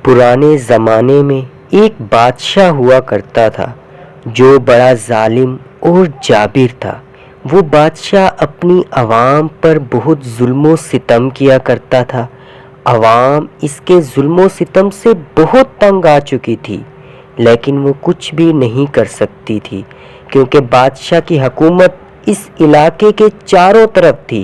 پرانے زمانے میں ایک بادشاہ ہوا کرتا تھا جو بڑا ظالم اور جابر تھا۔ وہ بادشاہ اپنی عوام پر بہت ظلم و ستم کیا کرتا تھا۔ عوام اس کے ظلم و ستم سے بہت تنگ آ چکی تھی، لیکن وہ کچھ بھی نہیں کر سکتی تھی کیونکہ بادشاہ کی حکومت اس علاقے کے چاروں طرف تھی۔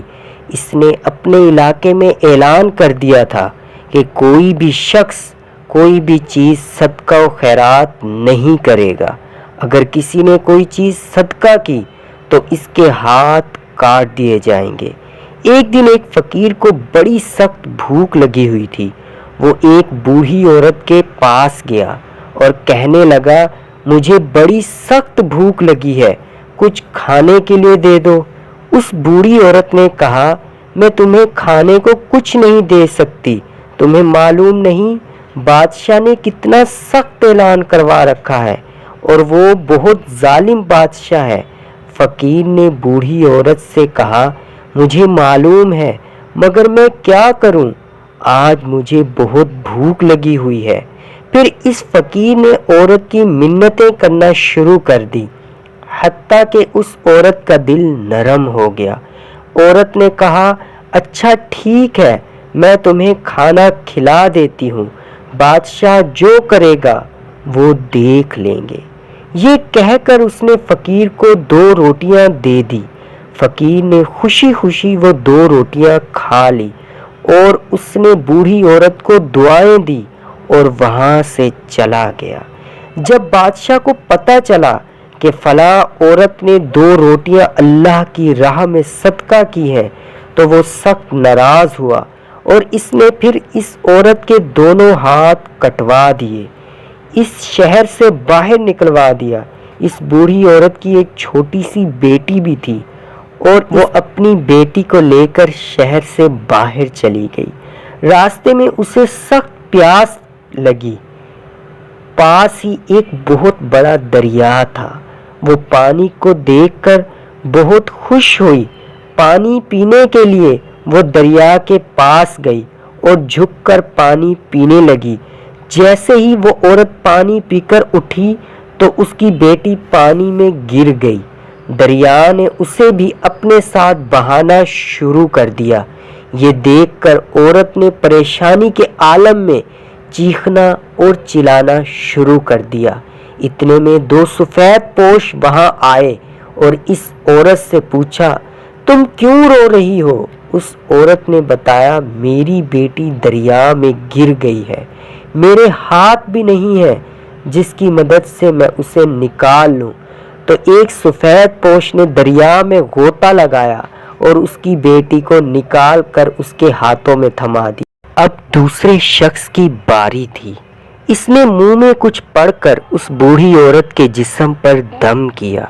اس نے اپنے علاقے میں اعلان کر دیا تھا کہ کوئی بھی شخص کوئی بھی چیز صدقہ و خیرات نہیں کرے گا۔ اگر کسی نے کوئی چیز صدقہ کی تو اس کے ہاتھ کاٹ دیے جائیں گے۔ ایک دن ایک فقیر کو بڑی سخت بھوک لگی ہوئی تھی۔ وہ ایک بوڑھی عورت کے پاس گیا اور کہنے لگا، مجھے بڑی سخت بھوک لگی ہے، کچھ کھانے کے لیے دے دو۔ اس بوڑھی عورت نے کہا، میں تمہیں کھانے کو کچھ نہیں دے سکتی، تمہیں معلوم نہیں بادشاہ نے کتنا سخت اعلان کروا رکھا ہے اور وہ بہت ظالم بادشاہ ہے۔ فقیر نے بوڑھی عورت سے کہا، مجھے معلوم ہے مگر میں کیا کروں، آج مجھے بہت بھوک لگی ہوئی ہے۔ پھر اس فقیر نے عورت کی منتیں کرنا شروع کر دی، حتیٰ کہ اس عورت کا دل نرم ہو گیا۔ عورت نے کہا، اچھا ٹھیک ہے، میں تمہیں کھانا کھلا دیتی ہوں، بادشاہ جو کرے گا وہ دیکھ لیں گے۔ یہ کہہ کر اس نے فقیر کو 2 روٹیاں دے دی۔ فقیر نے خوشی خوشی وہ 2 روٹیاں کھا لی اور اس نے بوڑھی عورت کو دعائیں دی اور وہاں سے چلا گیا۔ جب بادشاہ کو پتہ چلا کہ فلاں عورت نے 2 روٹیاں اللہ کی راہ میں صدقہ کی ہیں تو وہ سخت ناراض ہوا اور اس نے پھر اس عورت کے دونوں ہاتھ کٹوا دیے، اس شہر سے باہر نکلوا دیا۔ اس بوڑھی عورت کی ایک چھوٹی سی بیٹی بھی تھی اور وہ اپنی بیٹی کو لے کر شہر سے باہر چلی گئی۔ راستے میں اسے سخت پیاس لگی۔ پاس ہی ایک بہت بڑا دریا تھا۔ وہ پانی کو دیکھ کر بہت خوش ہوئی۔ پانی پینے کے لیے وہ دریا کے پاس گئی اور جھک کر پانی پینے لگی۔ جیسے ہی وہ عورت پانی پی کر اٹھی تو اس کی بیٹی پانی میں گر گئی۔ دریا نے اسے بھی اپنے ساتھ بہانا شروع کر دیا۔ یہ دیکھ کر عورت نے پریشانی کے عالم میں چیخنا اور چلانا شروع کر دیا۔ اتنے میں 2 سفید پوش وہاں آئے اور اس عورت سے پوچھا، تم کیوں رو رہی ہو؟ اس عورت نے بتایا، میری بیٹی دریا میں گر گئی ہے، میرے ہاتھ بھی نہیں ہے جس کی مدد سے میں اسے نکال لوں۔ تو ایک سفید پوش نے دریا میں غوطہ لگایا اور اس کی بیٹی کو نکال کر اس کے ہاتھوں میں تھما دی۔ اب دوسرے شخص کی باری تھی۔ اس نے منہ میں کچھ پڑھ کر اس بوڑھی عورت کے جسم پر دم کیا،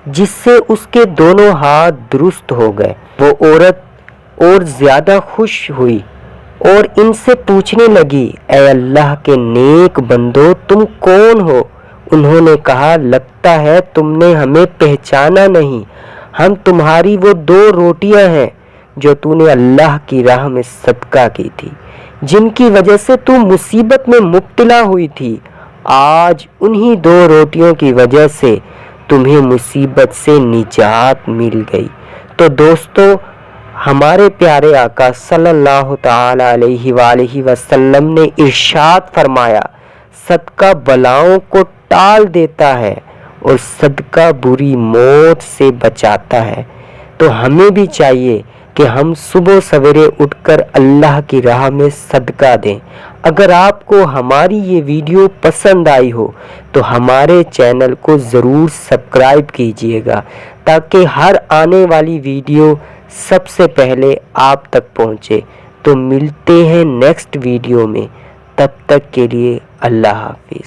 جس سے اس کے دونوں ہاتھ درست ہو گئے۔ وہ عورت اور زیادہ خوش ہوئی اور ان سے پوچھنے لگی، اے اللہ کے نیک بندو، تم کون ہو؟ انہوں نے کہا، لگتا ہے تم نے ہمیں پہچانا نہیں، ہم تمہاری وہ 2 روٹیاں ہیں جو تو نے اللہ کی راہ میں صدقہ کی تھی، جن کی وجہ سے تو مصیبت میں مبتلا ہوئی تھی۔ آج انہی 2 روٹیوں کی وجہ سے تمہیں مصیبت سے نجات مل گئی۔ تو دوستو، ہمارے پیارے آقا صلی اللہ تعالی علیہ وآلہ وسلم نے ارشاد فرمایا، صدقہ بلاؤں کو ٹال دیتا ہے اور صدقہ بری موت سے بچاتا ہے۔ تو ہمیں بھی چاہیے کہ ہم صبح سویرے اٹھ کر اللہ کی راہ میں صدقہ دیں۔ اگر آپ کو ہماری یہ ویڈیو پسند آئی ہو تو ہمارے چینل کو ضرور سبسکرائب کیجیے گا تاکہ ہر آنے والی ویڈیو سب سے پہلے آپ تک پہنچے۔ تو ملتے ہیں نیکسٹ ویڈیو میں، تب تک کے لیے اللہ حافظ۔